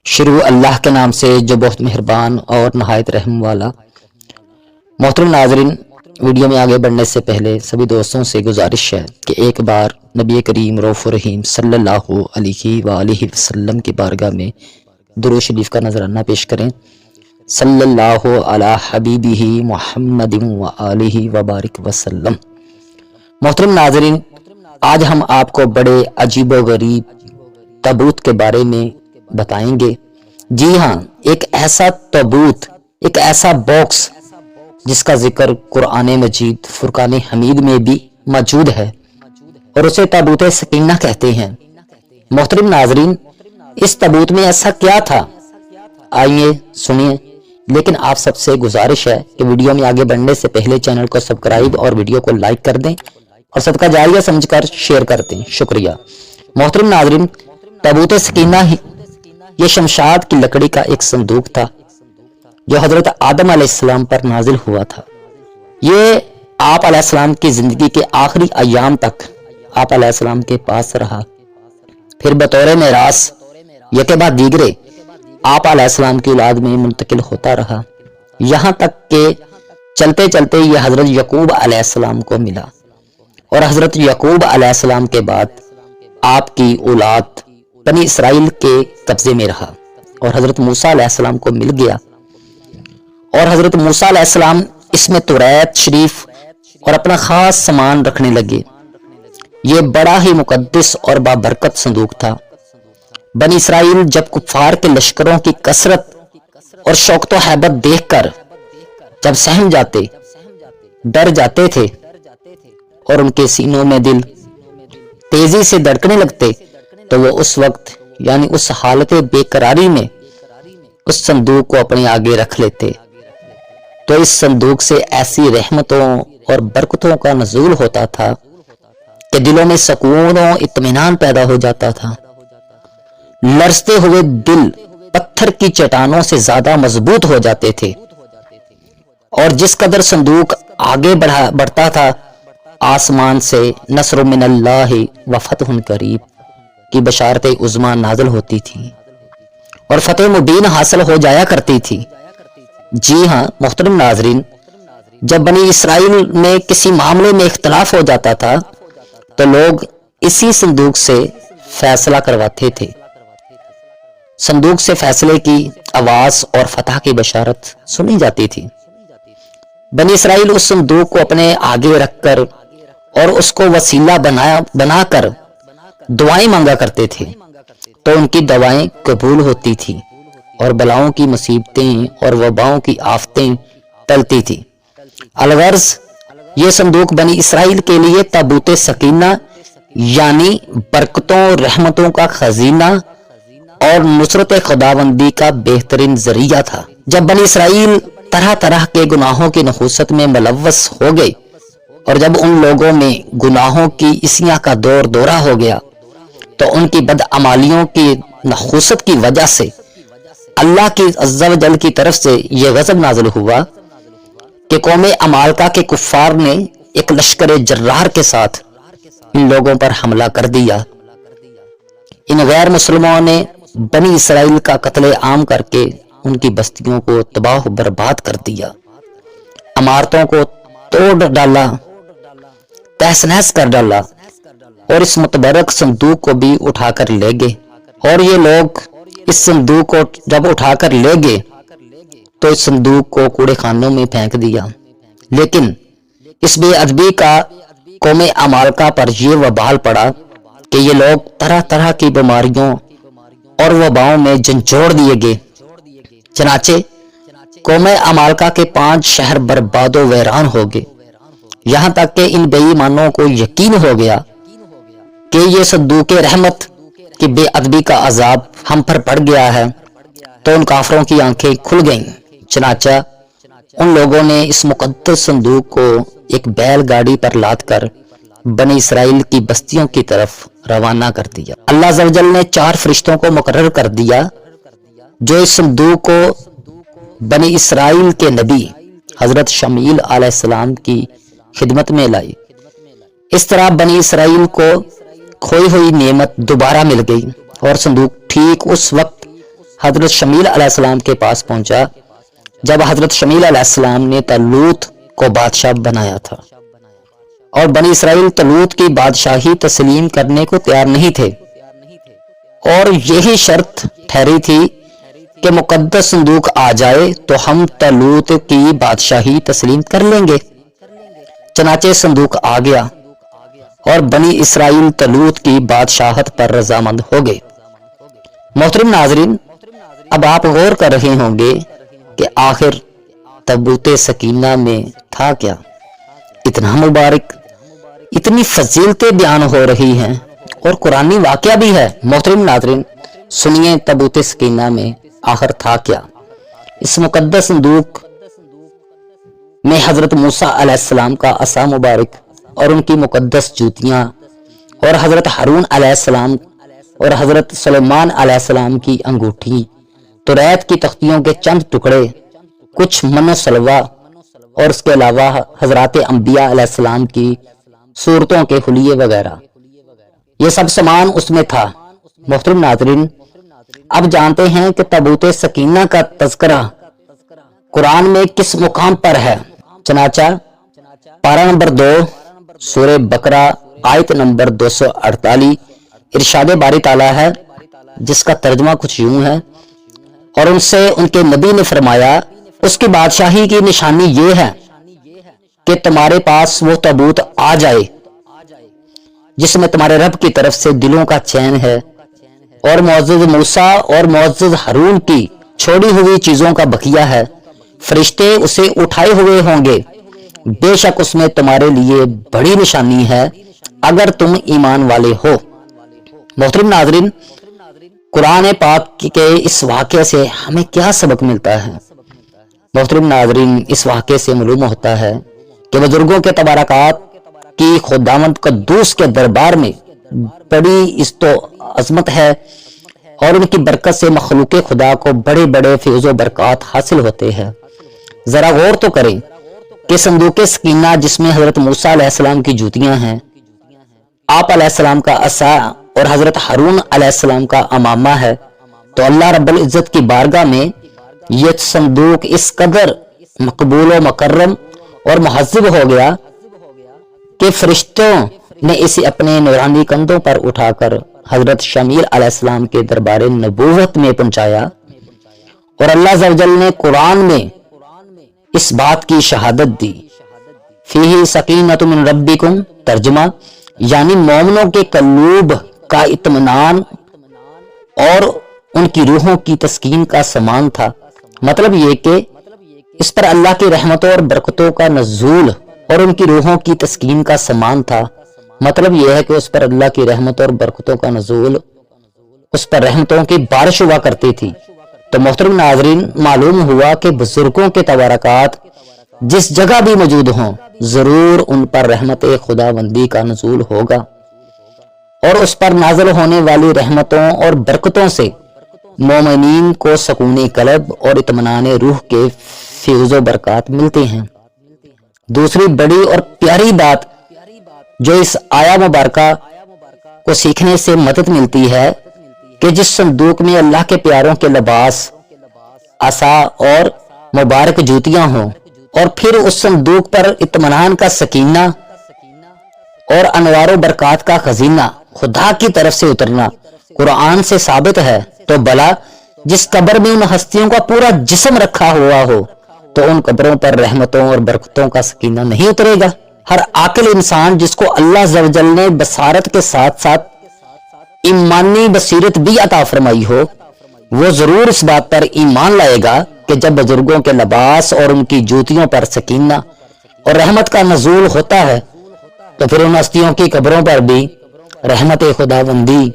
شروع اللہ کے نام سے جو بہت مہربان اور نہایت رحم والا۔ محترم ناظرین، ویڈیو میں آگے بڑھنے سے پہلے سبھی دوستوں سے گزارش ہے کہ ایک بار نبی کریم رؤوف الرحیم صلی اللہ علیہ وآلہ وسلم کی بارگاہ میں درود شریف کا نذرانہ پیش کریں۔ صلی اللہ علی حبیبہ محمد وآلہ وبارک وسلم۔ محترم ناظرین، آج ہم آپ کو بڑے عجیب و غریب تابوت کے بارے میں بتائیں گے۔ جی ہاں، ایک ایسا تابوت، ایک ایسا باکس جس کا ذکر قرآن مجید فرقان حمید میں بھی موجود ہے اور اسے تابوت سکینہ کہتے ہیں۔ محترم ناظرین، اس تابوت میں ایسا کیا تھا؟ آئیے سنیے، لیکن آپ سب سے گزارش ہے کہ ویڈیو میں آگے بڑھنے سے پہلے چینل کو سبسکرائب اور ویڈیو کو لائک کر دیں اور صدقہ جاریہ سمجھ کر شیئر کر دیں۔ شکریہ۔ محترم ناظرین، تابوت سکینہ یہ شمشاد کی لکڑی کا ایک صندوق تھا جو حضرت آدم علیہ السلام پر نازل ہوا تھا۔ یہ آپ علیہ السلام کی زندگی کے آخری ایام تک آپ علیہ السلام کے پاس رہا، پھر بطور میراث یکے بعد دیگرے آپ علیہ السلام کی اولاد میں منتقل ہوتا رہا، یہاں تک کہ چلتے چلتے یہ حضرت یعقوب علیہ السلام کو ملا اور حضرت یعقوب علیہ السلام کے بعد آپ کی اولاد بنی اسرائیل کے قبضے میں رہا اور حضرت موسیٰ علیہ السلام کو مل گیا، اور حضرت موسیٰ علیہ السلام اس میں توریت شریف اور اپنا خاص سامان رکھنے لگے۔ یہ بڑا ہی مقدس اور بابرکت صندوق تھا۔ بنی اسرائیل جب کفار کے لشکروں کی کثرت اور شوکت و ہیبت دیکھ کر جب سہم جاتے، ڈر جاتے تھے اور ان کے سینوں میں دل تیزی سے دھڑکنے لگتے، تو وہ اس وقت یعنی اس حالت بے قراری میں اس صندوق کو اپنے آگے رکھ لیتے، تو اس صندوق سے ایسی رحمتوں اور برکتوں کا نزول ہوتا تھا کہ دلوں میں سکون و اطمینان پیدا ہو جاتا تھا۔ لرزتے ہوئے دل پتھر کی چٹانوں سے زیادہ مضبوط ہو جاتے تھے، اور جس قدر صندوق آگے بڑھتا تھا، آسمان سے نصر من اللہ و فتح قریب کی بشارت عظمیٰ نازل ہوتی تھی اور فتح مبین حاصل ہو جایا کرتی تھی۔ جی ہاں محترم ناظرین، جب بنی اسرائیل میں کسی معاملے میں اختلاف ہو جاتا تھا تو لوگ اسی صندوق سے فیصلہ کرواتے تھے۔ صندوق سے فیصلے کی آواز اور فتح کی بشارت سنی جاتی تھی۔ بنی اسرائیل اس صندوق کو اپنے آگے رکھ کر اور اس کو وسیلہ بنا کر دعائیں مانگا کرتے تھے، تو ان کی دعائیں قبول ہوتی تھی اور بلاؤں کی مصیبتیں اور وباؤں کی آفتیں ٹلتی تھی۔ الغرض یہ صندوق بنی اسرائیل کے لیے تابوت سکینہ یعنی برکتوں رحمتوں کا خزینہ اور نصرت خداوندی کا بہترین ذریعہ تھا۔ جب بنی اسرائیل طرح طرح کے گناہوں کی نحوست میں ملوث ہو گئے اور جب ان لوگوں میں گناہوں کی اسیاں کا دور دورہ ہو گیا، تو ان کی بدعمالیوں کی نحوست کی وجہ سے اللہ کی عز و جل کی طرف سے یہ غضب نازل ہوا کہ قوم عمالقہ کے کفار نے ایک لشکر جرار کے ساتھ ان لوگوں پر حملہ کر دیا۔ ان غیر مسلمانوں نے بنی اسرائیل کا قتل عام کر کے ان کی بستیوں کو تباہ و برباد کر دیا، عمارتوں کو توڑ ڈالا، تہس نہس کر ڈالا، اور اس متبرک صندوق کو بھی اٹھا کر لے گئے۔ اور یہ لوگ اس صندوق کو جب اٹھا کر لے گئے تو اس صندوق کو کوڑے خانوں میں پھینک دیا۔ لیکن اس بے ادبی کا قوم عمالقہ پر یہ وبال پڑا کہ یہ لوگ طرح طرح کی بیماریوں اور وباؤں میں جھنجھوڑ دیے گئے۔ چنانچہ قوم عمالقہ کے 5 شہر برباد و ویران ہو گئے، یہاں تک کہ ان بے ایمانوں کو یقین ہو گیا کہ یہ صندوق رحمت کی بے ادبی کا عذاب ہم پر پڑ گیا ہے، تو ان کافروں کی آنکھیں کھل گئیں۔ چنانچہ ان لوگوں نے اس مقدس صندوق کو ایک بیل گاڑی پر لاد کر بنی اسرائیل کی بستیوں کی طرف روانہ کر دیا۔ اللہ عز و جل نے 4 فرشتوں کو مقرر کر دیا جو اس صندوق کو بنی اسرائیل کے نبی حضرت شمیل علیہ السلام کی خدمت میں لائی۔ اس طرح بنی اسرائیل کو کھوئی ہوئی نعمت دوبارہ مل گئی اور صندوق ٹھیک اس وقت حضرت شمیل علیہ السلام کے پاس پہنچا جب حضرت شمیل علیہ السلام نے طالوت کو بادشاہ بنایا تھا، اور بنی اسرائیل طالوت کی بادشاہی تسلیم کرنے کو تیار نہیں تھے، اور یہی شرط ٹھہری تھی کہ مقدس صندوق آ جائے تو ہم طالوت کی بادشاہی تسلیم کر لیں گے۔ چنانچہ صندوق آ گیا اور بنی اسرائیل طالوت کی بادشاہت پر رضامند ہو گئے۔ محترم ناظرین، اب آپ غور کر رہے ہوں گے کہ آخر تابوت سکینہ میں تھا کیا؟ اتنا مبارک، اتنی فضیلتیں بیان ہو رہی ہیں اور قرآنی واقعہ بھی ہے۔ محترم ناظرین، سنیے تابوت سکینہ میں آخر تھا کیا۔ اس مقدس صندوق میں حضرت موسیٰ علیہ السلام کا عصا مبارک اور ان کی مقدس جوتیاں، اور حضرت ہارون علیہ السلام اور حضرت سلیمان علیہ السلام کی انگوٹھی، توریت کی تختیوں کے چند ٹکڑے، کچھ من و سلوہ، اور اس کے علاوہ حضرات انبیاء علیہ السلام کی صورتوں کے حلیے وغیرہ، یہ سب سامان اس میں تھا۔ محترم ناظرین، اب جانتے ہیں کہ تابوت سکینہ کا تذکرہ قرآن میں کس مقام پر ہے۔ چنانچہ پارہ نمبر 2 سورہ بقرہ آیت نمبر 248 ارشاد باری تعالیٰ ہے، جس کا ترجمہ کچھ یوں ہے: اور ان سے ان کے نبی نے فرمایا، اس کی بادشاہی کی نشانی یہ ہے کہ تمہارے پاس وہ تابوت آ جائے جس میں تمہارے رب کی طرف سے دلوں کا چین ہے، اور معزز موسیٰ اور معزز ہارون کی چھوڑی ہوئی چیزوں کا بقیہ ہے، فرشتے اسے اٹھائے ہوئے ہوں گے، بے شک اس میں تمہارے لیے بڑی نشانی ہے اگر تم ایمان والے ہو۔ محترم ناظرین، قرآن پاک کے اس واقعے سے ہمیں کیا سبق ملتا ہے؟ محترم ناظرین، اس واقعے سے معلوم ہوتا ہے کہ بزرگوں کے تبارکات کی خداوند قدوس کے دربار میں بڑی عزت و عظمت ہے، اور ان کی برکت سے مخلوق خدا کو بڑے بڑے فیض و برکات حاصل ہوتے ہیں۔ ذرا غور تو کریں کہ صندوق سکینہ جس میں حضرت موسیٰ علیہ السلام کی جوتیاں ہیں، آپ علیہ السلام کا عصا اور حضرت ہارون علیہ السلام کا امامہ ہے، تو اللہ رب العزت کی بارگاہ میں یہ صندوق اس قدر مقبول و مکرم اور مہذب ہو گیا کہ فرشتوں نے اسے اپنے نورانی کندھوں پر اٹھا کر حضرت شمیل علیہ السلام کے دربار نبوت میں پہنچایا، اور اللہ عز و جل نے قرآن میں اس بات کی شہادت دی۔ فیہ سکینۃ من ربکم، ترجمہ یعنی مومنوں کے قلوب کا اطمینان اور ان کی روحوں کی تسکین کا سامان تھا۔ مطلب یہ کہ اس پر اللہ کی رحمتوں اور برکتوں کا نزول اور ان کی روحوں کی تسکین کا سامان تھا۔ مطلب یہ ہے کہ اس پر اللہ کی رحمتوں اور برکتوں کا نزول، اس پر رحمتوں کی بارش ہوا کرتی تھی۔ تو محترم ناظرین، معلوم ہوا کہ بزرگوں کے تبارکات جس جگہ بھی موجود ہوں، ضرور ان پر رحمت خداوندی کا نزول ہوگا، اور اس پر نازل ہونے والی رحمتوں اور برکتوں سے مومنین کو سکون قلب اور اطمینان روح کے فیض و برکات ملتے ہیں۔ دوسری بڑی اور پیاری بات جو اس آیا مبارکہ کو سیکھنے سے مدد ملتی ہے کہ جس صندوق میں اللہ کے پیاروں کے لباس، عصا اور مبارک جوتیاں ہوں، اور پھر اس صندوق پر اطمینان کا سکینہ اور انوار و برکات کا خزینہ خدا کی طرف سے اترنا قرآن سے ثابت ہے، تو بلا جس قبر میں ان ہستیوں کا پورا جسم رکھا ہوا ہو تو ان قبروں پر رحمتوں اور برکتوں کا سکینہ نہیں اترے گا۔ ہر عاقل انسان جس کو اللہ عز و جل نے بصارت کے ساتھ ساتھ ایمانی بصیرت بھی عطا فرمائی ہو، وہ ضرور اس بات پر ایمان لائے گا کہ جب بزرگوں کے لباس اور ان کی جوتیوں پر سکینہ اور رحمت کا نزول ہوتا ہے تو پھر ان ہستیوں کی قبروں پر بھی رحمت خداوندی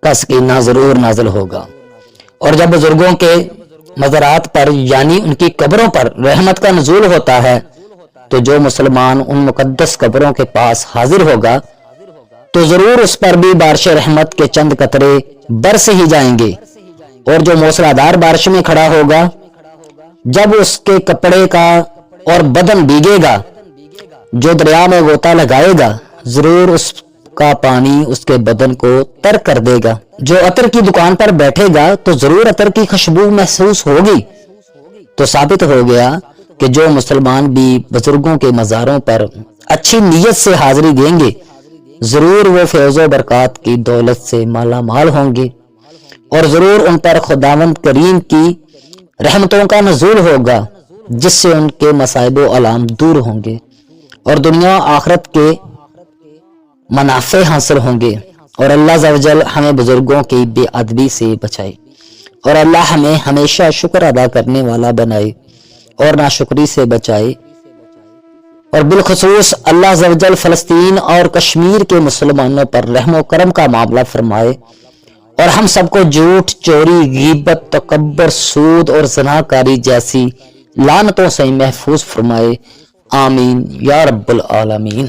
کا سکینہ ضرور نازل ہوگا۔ اور جب بزرگوں کے مزارات پر یعنی ان کی قبروں پر رحمت کا نزول ہوتا ہے تو جو مسلمان ان مقدس قبروں کے پاس حاضر ہوگا تو ضرور اس پر بھی بارش رحمت کے چند قطرے برس ہی جائیں گے، اور جو موسلادھار بارش میں کھڑا ہوگا جب اس کے کپڑے کا اور بدن بھیگے گا، جو دریا میں غوطہ لگائے گا ضرور اس کا پانی اس کے بدن کو تر کر دے گا۔ جو عطر کی دکان پر بیٹھے گا تو ضرور عطر کی خوشبو محسوس ہوگی۔ تو ثابت ہو گیا کہ جو مسلمان بھی بزرگوں کے مزاروں پر اچھی نیت سے حاضری دیں گے ضرور وہ فیض و برکات کی دولت سے مالا مال ہوں گے، اور ضرور ان پر خداوند کریم کی رحمتوں کا نزول ہوگا جس سے ان کے مصائب و آلام دور ہوں گے اور دنیا و آخرت کے منافع حاصل ہوں گے۔ اور اللہ عز و جل ہمیں بزرگوں کی بے ادبی سے بچائے، اور اللہ ہمیں ہمیشہ شکر ادا کرنے والا بنائے اور ناشکری سے بچائے، اور بالخصوص اللہ عز و جل فلسطین اور کشمیر کے مسلمانوں پر رحم و کرم کا معاملہ فرمائے، اور ہم سب کو جھوٹ، چوری، غیبت، تکبر، سود اور زناکاری جیسی لعنتوں سے محفوظ فرمائے۔ آمین یا رب العالمین۔